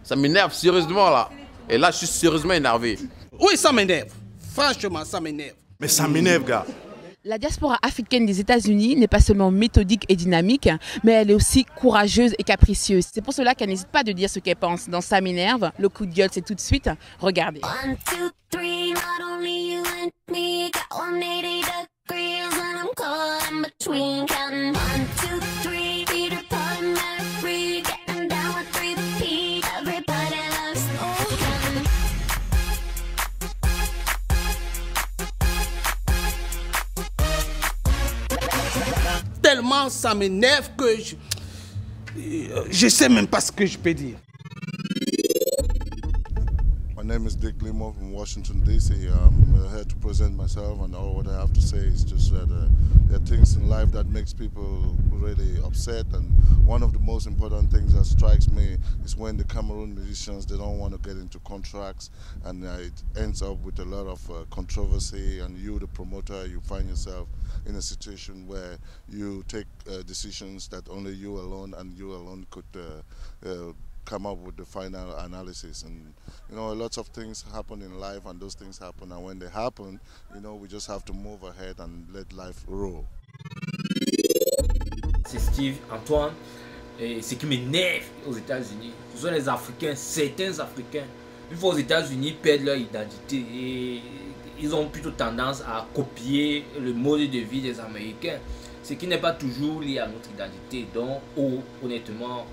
Ça m'énerve sérieusement là. Et là, je suis sérieusement énervé. Oui, ça m'énerve. Franchement, ça m'énerve. Mais ça m'énerve, gars. La diaspora africaine des États-Unis n'est pas seulement méthodique et dynamique, mais elle est aussi courageuse et capricieuse. C'est pour cela qu'elle n'hésite pas de dire ce qu'elle pense. Dans Ça m'énerve, le coup de gueule, c'est tout de suite. Regardez. 1, 2, 3, not only you and me, got 180 degrees and I'm caught in between. Counting 1, 2, 3, Peter Pan, Mary, getting down with 3P. Everybody loves counting. Tellement ça m'énerve que je sais même pas ce que je peux dire. My name is Dick Limo from Washington, D.C. I'm here to present myself, and all what I have to say is just that there are things in life that makes people really upset, and one of the most important things that strikes me is when the Cameroon musicians, they don't want to get into contracts, and it ends up with a lot of controversy, and you, the promoter, you find yourself in a situation where you take decisions that only you alone and you alone could come up with the final analysis. And you know, lots of things happen in life, and those things happen, and when they happen, you know, we just have to move ahead and let life roll. C'est Steve, Antoine, et ce qui m'énerve aux États-Unis, ce sont les Africains, certains Africains, une fois aux États-Unis, perdent leur identité et ils ont plutôt tendance à copier le mode de vie des Américains, ce qui n'est pas toujours lié à notre identité. Donc, honnêtement,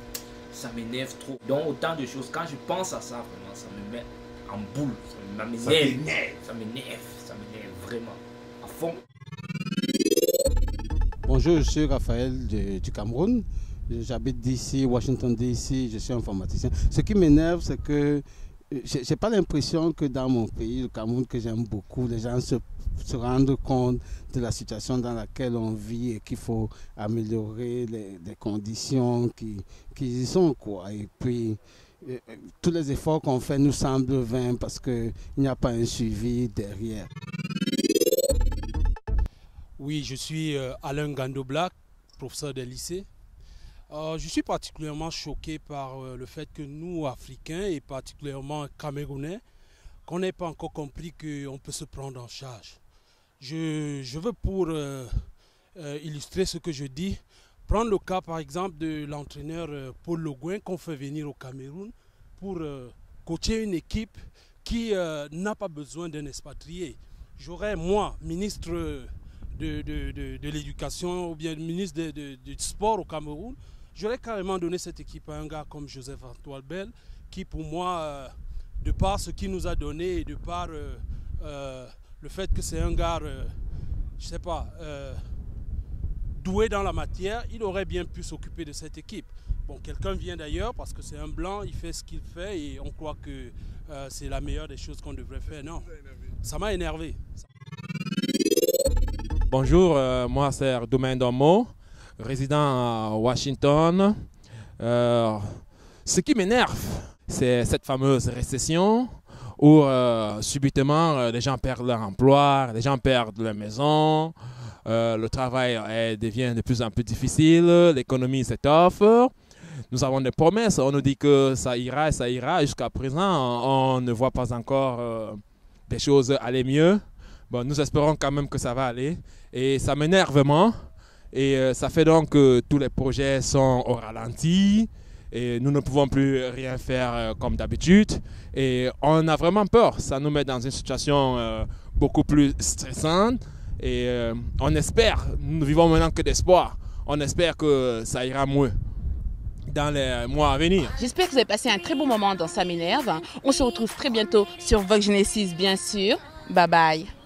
ça m'énerve trop. Donc autant de choses, quand je pense à ça, vraiment, ça me met en boule, ça m'énerve vraiment, à fond. Bonjour, je suis Raphaël du Cameroun, j'habite d'ici, Washington DC, je suis informaticien. Ce qui m'énerve, c'est que j'ai pas l'impression que dans mon pays, le Cameroun, que j'aime beaucoup, les gens se rendent compte de la situation dans laquelle on vit et qu'il faut améliorer les conditions qui y sont, quoi. Et puis, tous les efforts qu'on fait nous semblent vains parce qu'il n'y a pas un suivi derrière. Oui, je suis Alain Gando-Black, professeur des lycées. Je suis particulièrement choqué par le fait que nous, Africains et particulièrement Camerounais, qu'on n'ait pas encore compris qu'on peut se prendre en charge. Je veux, pour illustrer ce que je dis, prendre le cas par exemple de l'entraîneur Paul Le Guen qu'on fait venir au Cameroun pour coacher une équipe qui n'a pas besoin d'un expatrié. J'aurais, moi, ministre de l'éducation ou bien ministre du sport au Cameroun, j'aurais carrément donné cette équipe à un gars comme Joseph Antoine Bell, qui pour moi, de par ce qu'il nous a donné et de par le fait que c'est un gars, je sais pas, doué dans la matière, il aurait bien pu s'occuper de cette équipe. Bon, quelqu'un vient d'ailleurs parce que c'est un blanc, il fait ce qu'il fait et on croit que c'est la meilleure des choses qu'on devrait faire. Non, ça m'a énervé. Bonjour, moi c'est Domaine Domo, résident à Washington. Ce qui m'énerve, c'est cette fameuse récession où subitement les gens perdent leur emploi, les gens perdent leur maison, le travail devient de plus en plus difficile, l'économie s'étoffe. Nous avons des promesses, on nous dit que ça ira. Jusqu'à présent, on ne voit pas encore des choses aller mieux. Bon, nous espérons quand même que ça va aller et ça m'énerve vraiment et ça fait donc que tous les projets sont au ralenti et nous ne pouvons plus rien faire comme d'habitude et on a vraiment peur. Ça nous met dans une situation beaucoup plus stressante et on espère, nous ne vivons maintenant que d'espoir, on espère que ça ira mieux dans les mois à venir. J'espère que vous avez passé un très bon moment dans Ça m'énerve. On se retrouve très bientôt sur Vox Genesis, bien sûr. Bye bye.